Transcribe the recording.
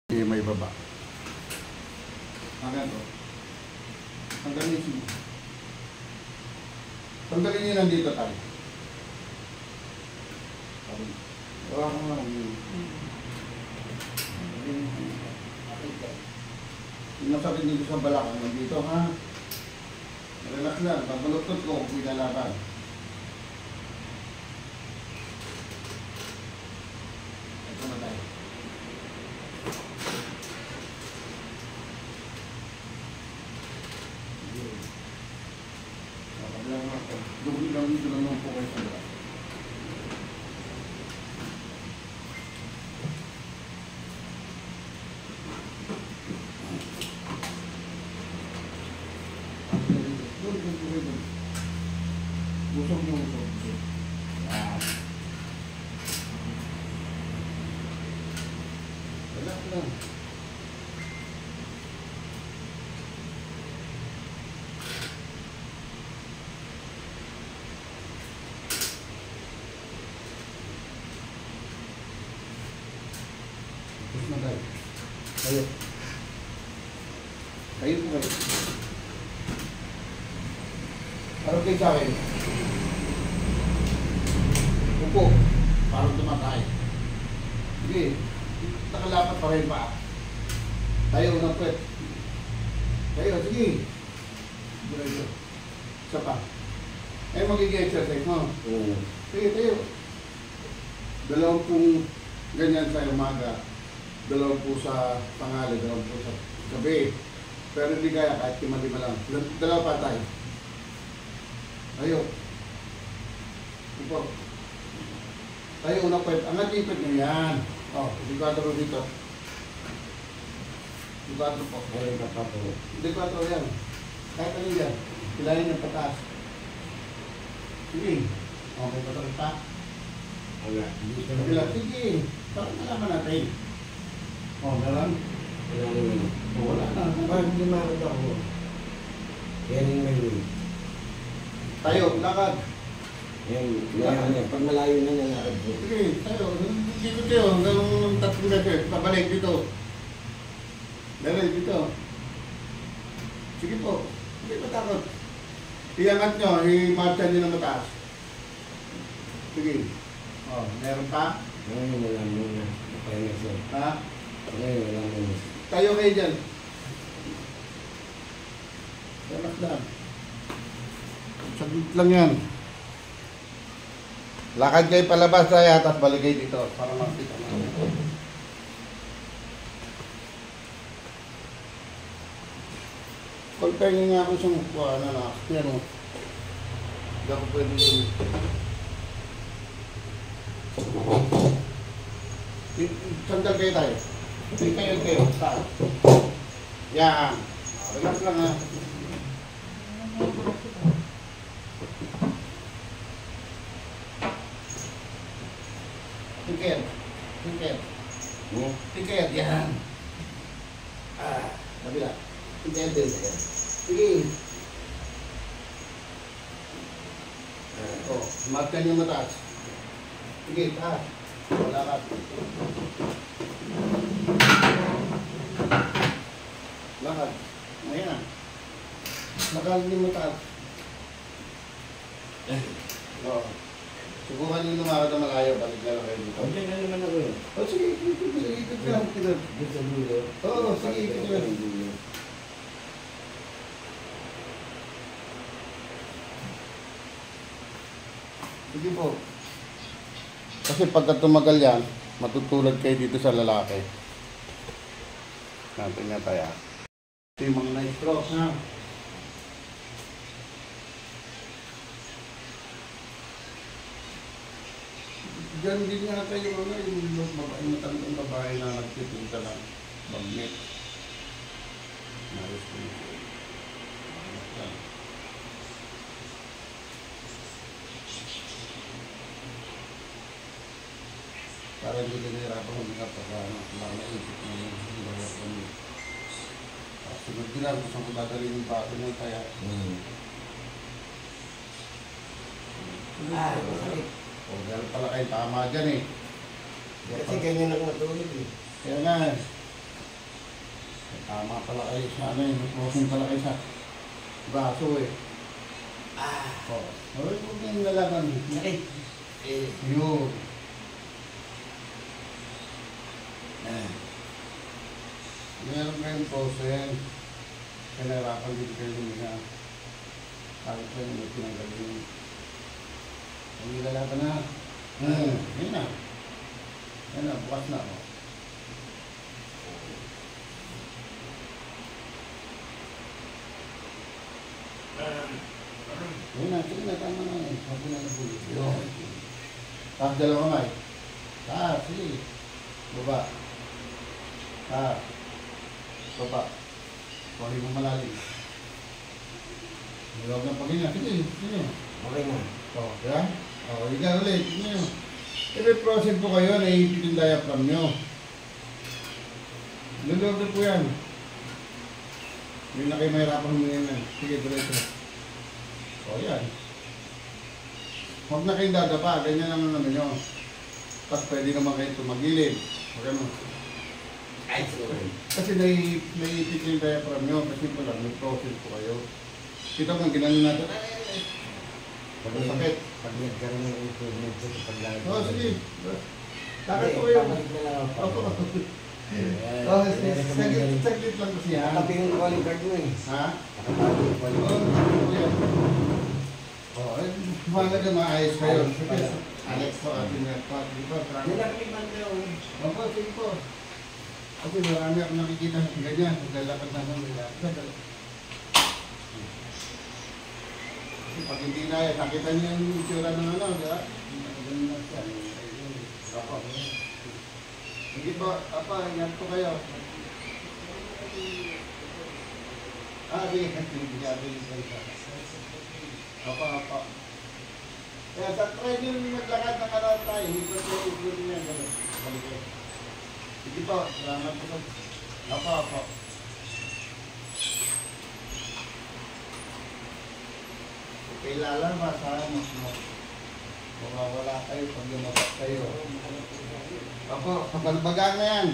May baba. Hanggang to. Tanggalin niyo siya. Tanggalin niyo nandito tayo. Gawa ko nga. Yung masakit dito sa balakang nandito ha. Relax lang. Pagbaluktot ko kung pinalaban. Ito na tayo. Dugli lang dito lang po kayo sa balakang. Busog mo, busog. Relax lang. Tapos na tayo. Kayo. Kayo po kayo. Parang kayo sa akin. Upo. Parang tumatay. Sige. Nakalapat pa rin pa. Tayo ng puwet. Tayo. Sige. Diretso. Isa pa. Eh magiging exercise mo. Sige. Tayo. Dalawang pong ganyan sa umaga. Dalawang po sa tanghali. Dalawang po sa gabi. Pero hindi kaya kahit 5-5 lang. Dalawa pa tayo. Tayo. Upo. Tayo unang pwede. Angat yung ipad nyo yan. O, 4 dito. 4 po. Ayun ka pa po. 4 yan. Kahit ano yan. Pilayin yung pataas. Sige. Okay, pataas pa. Wala. Sige. Parang nalaman natin. O, nalang. Wala na. Bakit hindi makakita ko? Yan yung may Tayo, lakad. yan. Pag malayo na nalakad ko. Sige, tayo. Dito tayo. Hanggang 3 meter. Pabalik dito. Dali, dito. Sige po. Hindi matakot. Iangat nyo. I-marcha nyo ng mataas. Sige. O, meron pa? Ngayon wala muna. Papahinga siya. Ha? Ngayon wala muna. Tayo kayo dyan. Relax lang. Saglit lang yan. Lakad kayo palabas tayo, tapos balik kayo dito para makita natin. Compare nyo nga ako sa mukha na yan o. Hindi ako pwede yun. Sandal kayo tayo. Hindi kayo. Saan? Yan. Relax lang ha. Tingkir. Yan. Kabila. Tingkir din. Sige. Markan yung mataas. Sige, taas. Wala ka. Lakad. Ayan. Lakad yung mataas. Subukan nyo lumakad na malayo, balik na lang kayo dito. Hindi na naman ako yun. O sige, ikot ka lang. Dito sa dulo. Oo, sige, ikot ka lang. Sige po. Kasi pagka tumagal yan, matutulad kayo dito sa lalaki. Natin nga tayo. Ito yung mga na-stroke ha. Diyan din nga tayo yung matandang babae na nagtipunta ng bagnet. Naris ko yun. Para hindi ka nahirapan huminga pagka naisip na yung bawa ko niyo. Sunod din lang kung saan ko dadalhin yung bato niya kaya. Masakit. O, dahil pala kayo tama dyan eh. Kasi ganyan ako matulog eh. Kaya nga, Tama pala kayo sa ano yun. Crossing pala kayo sa braso eh. Oo. Huwag yung lalaban. Sakit. Yun. Meron kayong crossing. Kinarapan din kayo lumiha. Sabi ko yung may pinanggal yun. Huwag yung lalaban na. Yun na. Yan na, bukas na ako. Yun na, sige na, tama na yun. Sabi na na bulit. Yun. Taas dalawa kamay. Taas, sige. Baba. Taas. Baba. Kunin mo malalim. Huwag ng paghinga. Sige, sige. Okay na. O, diba? O, higa ulit. Sige nyo. I-reprocess po kayo, naiipit yung diaphragm nyo. Lulog na po yan. Hindi na kayo mahirapan humingan yan. Sige, diretso. O, yan. Huwag na kayong dadapa. Ganyan lang naman nyo. Tapos pwede naman kayo tumagilid. O, gano'n. Kasi naiipit yung diaphragm nyo. Kasi po lang, may process po kayo. Kita mo, ginanon natin. Pag Sakit. Pag nagkaroon ng improvement sa paglalagay. O, sige. Takot po kayo. Pabalik na lang ako. Opo. Oh, saglit lang kasi yan. Nakapi yung calling card mo eh. Ha? Nakapi yung calling Oo, card. yan. Oo, mahalaga maayos kayo. Sige, Alex po, ating network. Di ba? Nilaklipan ka yun. Opo, sige po. Kasi marami akong nakikita ng ganyan. Naglalakad na ng nilakad. Kasi pag hindi na yan, nakita niyo yung itsura ng ano, di ba? Ganyan lang siya. Opo. Sige po, apa, ingat po kayo. Sige, apa. Kaya sa try nyo maglakad na karoon tayo, hindi ko siya i-view niya, gano'n. Balik. Sige po, salamat po. Apa. Okay, lalabas ha, mawawala kayo pag lumabas kayo. Opo, kapalbagaan na yan.